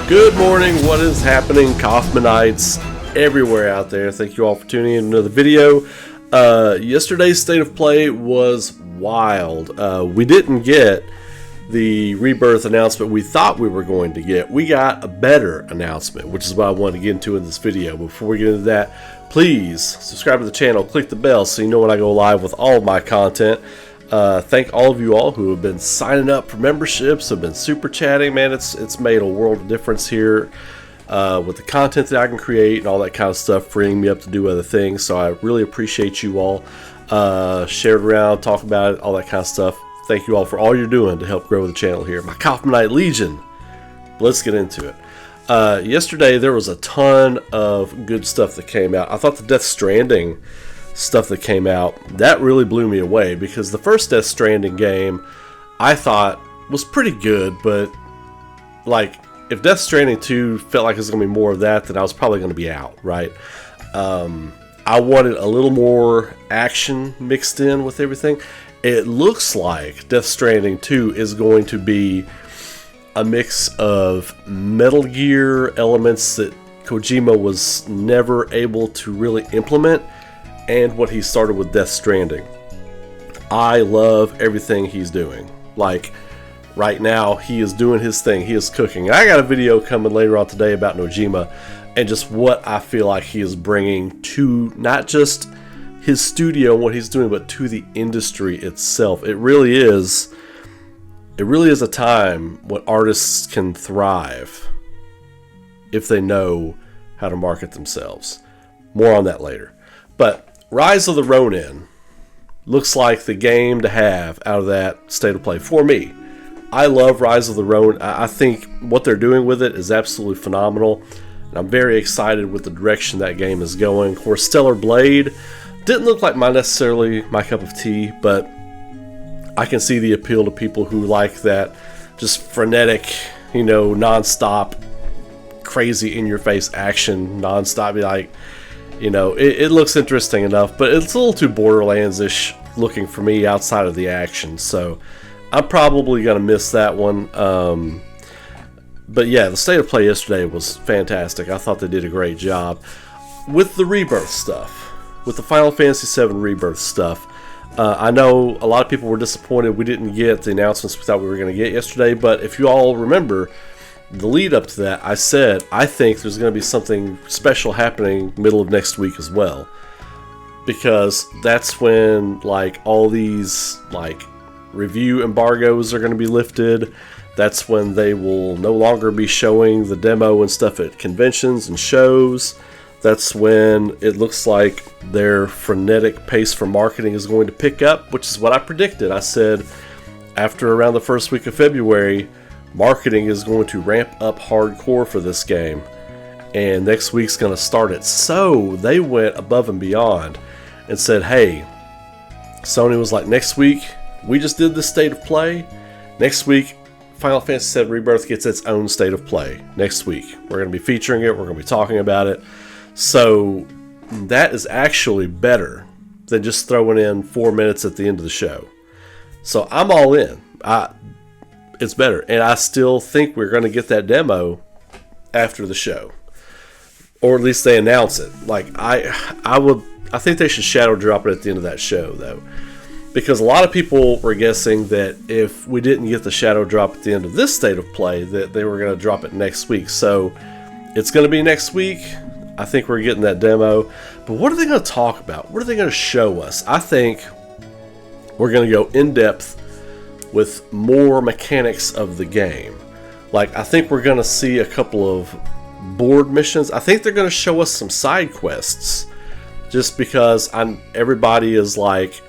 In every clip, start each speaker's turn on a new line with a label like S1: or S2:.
S1: Good morning, what is happening, Coffmanites everywhere out there? Thank you all for tuning in to another video. Yesterday's State of Play was wild. We didn't get the Rebirth announcement we thought we were going to get. We got a better announcement, which is what I wanted to get into in this video. Before we get into that, please subscribe to the channel, click the bell so you know when I go live with all of my content. Thank all of you all who have been signing up for memberships, have been super chatting. Man, it's made a world of difference here with the content that I can create and all that kind of stuff, freeing me up to do other things. So I really appreciate you all. Share it around, talk about it, all that kind of stuff. Thank you all for all you're doing to help grow the channel here. My Coffmanite Legion. Let's get into it. Yesterday there was a ton of good stuff that came out. I thought the Death Stranding stuff that came out, that really blew me away, because the first Death Stranding game I thought was pretty good, but like if Death Stranding 2 felt like it was going to be more of that, then I was probably going to be out, right? I wanted a little more action mixed in with everything. It looks like Death Stranding 2 is going to be a mix of Metal Gear elements that Kojima was never able to really implement, and what he started with Death Stranding. I love everything he's doing. Like, right now, he is doing his thing. He is cooking. I got a video coming later on today about Nojima and just what I feel like he is bringing to not just his studio and what he's doing, but to the industry itself. It really is a time when artists can thrive if they know how to market themselves. More on that later. But Rise of the Ronin looks like the game to have out of that State of Play for me. I love Rise of the Ronin. I think what they're doing with it is absolutely phenomenal, and I'm very excited with the direction that game is going. Of course, Stellar Blade didn't look like necessarily my cup of tea, but I can see the appeal to people who like that just frenetic, you know, non-stop, crazy in-your-face action, non-stop, like, you know, it looks interesting enough, but it's a little too Borderlands-ish looking for me outside of the action, so I'm probably going to miss that one. But yeah, the State of Play yesterday was fantastic. I thought they did a great job. With the Rebirth stuff, with the Final Fantasy VII Rebirth stuff, I know a lot of people were disappointed we didn't get the announcements we thought we were going to get yesterday, but if you all remember, the lead up to that, I said I think there's going to be something special happening middle of next week as well, because that's when like all these like review embargoes are going to be lifted. That's when they will no longer be showing the demo and stuff at conventions and shows. That's when it looks like their frenetic pace for marketing is going to pick up, which is what I predicted. I said after around the first week of February, marketing is going to ramp up hardcore for this game, and next week's going to start it. So they went above and beyond and said, hey, Sony was like, next week, we just did the State of Play. Next week, Final Fantasy VII Rebirth gets its own State of Play. Next week, we're going to be featuring it. We're going to be talking about it. So that is actually better than just throwing in 4 minutes at the end of the show. So I'm all in. It's better, and I still think we're going to get that demo after the show, or at least they announce it. Like I think they should shadow drop it at the end of that show, though, because a lot of people were guessing that if we didn't get the shadow drop at the end of this State of Play, that they were going to drop it next week. So it's going to be next week. I think we're getting that demo, but what are they going to talk about? What are they going to show us? I think we're going to go in depth with more mechanics of the game. Like, I think we're going to see a couple of board missions. I think they're going to show us some side quests, just because everybody is like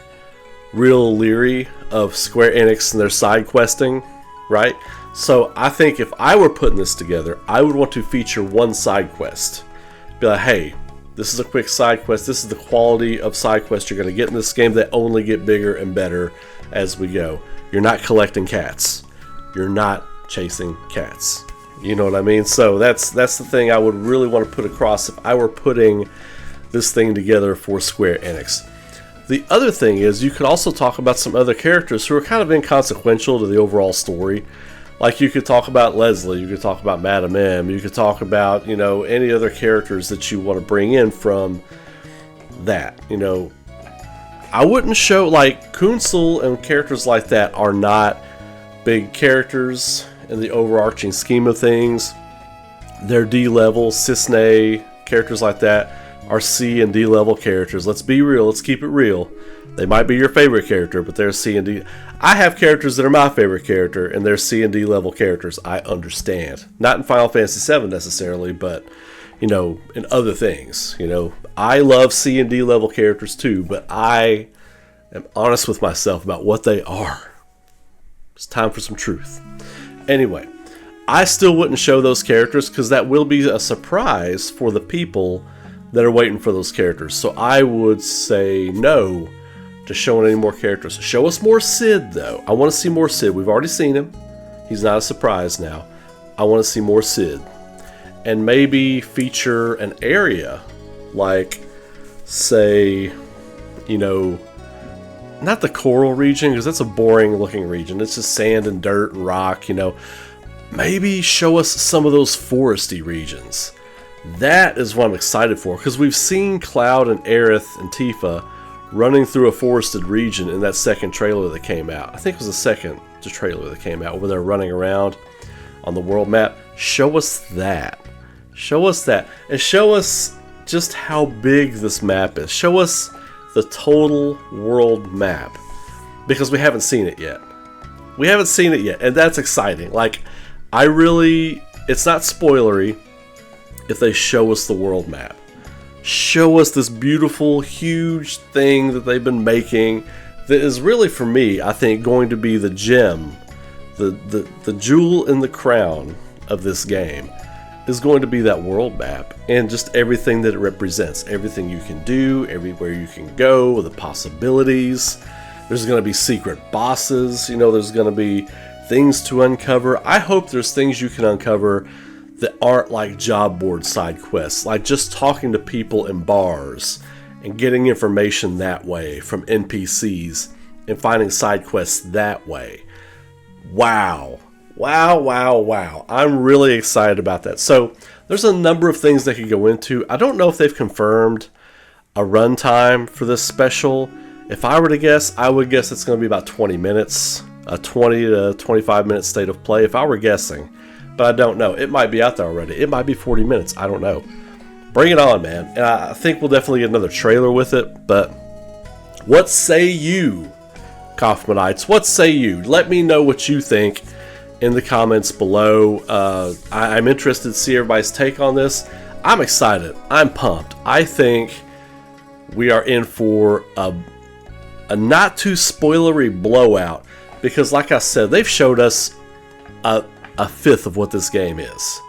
S1: real leery of Square Enix and their side questing, right? So I think if I were putting this together, I would want to feature one side quest. Be like, hey, this is a quick side quest. This is the quality of side quests you're going to get in this game that only get bigger and better as we go. You're not collecting cats. You're not chasing cats. You know what I mean? So that's the thing I would really want to put across if I were putting this thing together for Square Enix. The other thing is you could also talk about some other characters who are kind of inconsequential to the overall story. Like, you could talk about Leslie, you could talk about Madam M, you could talk about, you know, any other characters that you want to bring in from that, you know. I wouldn't show, like, Kunsel and characters like that are not big characters in the overarching scheme of things. They're D level. Cisne, characters like that are C and D level characters. Let's be real, let's keep it real. They might be your favorite character, but they're C and D. I have characters that are my favorite character, and they're C and D level characters. I understand. Not in Final Fantasy VII necessarily, but, you know, in other things. You know, I love C and D level characters too, but I am honest with myself about what they are. It's time for some truth. Anyway, I still wouldn't show those characters because that will be a surprise for the people that are waiting for those characters. So I would say no to showing any more characters. Show us more Sid, though. I want to see more Sid. We've already seen him. He's not a surprise now. I want to see more Sid. And maybe feature an area like, say, you know, not the coral region, because that's a boring looking region. It's just sand and dirt and rock, you know. Maybe show us some of those foresty regions. That is what I'm excited for, because we've seen Cloud and Aerith and Tifa running through a forested region in that second trailer that came out. I think it was the second trailer that came out where they're running around on the world map. Show us that. Show us that. And show us just how big this map is. Show us the total world map, because we haven't seen it yet. We haven't seen it yet, and that's exciting. Like, it's not spoilery if they show us the world map. Show us this beautiful, huge thing that they've been making that is really, for me, I think, going to be the gem, the jewel in the crown of this game is going to be that world map and just everything that it represents. Everything you can do, everywhere you can go, the possibilities. There's going to be secret bosses, you know, there's going to be things to uncover. I hope there's things you can uncover that aren't like job board side quests, like just talking to people in bars and getting information that way from NPCs and finding side quests that way. Wow. Wow, wow, wow. I'm really excited about that. So there's a number of things they could go into. I don't know if they've confirmed a runtime for this special. If I were to guess, I would guess it's going to be about 20 minutes, a 20 to 25 minute state of play if I were guessing. But I don't know. It might be out there already. It might be 40 minutes. I don't know. Bring it on, man. And I think we'll definitely get another trailer with it. But what say you, Coffmanites? What say you? Let me know what you think in the comments below. I'm interested to see everybody's take on this. I'm excited. I'm pumped. I think we are in for a not too spoilery blowout, because like I said, they've showed us a fifth of what this game is.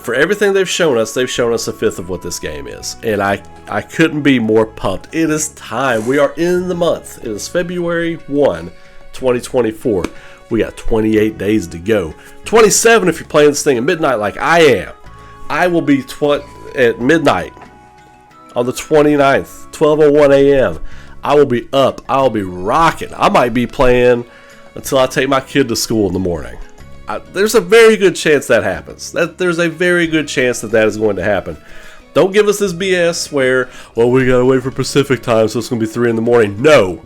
S1: For everything they've shown us a fifth of what this game is. And I couldn't be more pumped. It is time. We are in the month. It is February 1, 2024. We got 28 days to go. 27 if you're playing this thing at midnight like I am. I will be at midnight on the 29th, 12:01 a.m. I will be up. I'll be rocking. I might be playing until I take my kid to school in the morning. There's a very good chance that happens. There's a very good chance that is going to happen. Don't give us this BS where, well, we gotta wait for Pacific time, so it's gonna be 3 in the morning. No,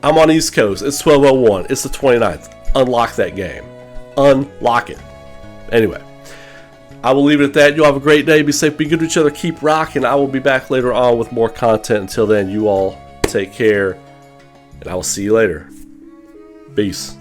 S1: I'm on East Coast. It's 12:01. It's the 29th. Unlock that game. Unlock it. Anyway, I will leave it at that. You'll have a great day. Be safe. Be good to each other. Keep rocking. I will be back later on with more content. Until then, you all take care, and I will see you later. Peace.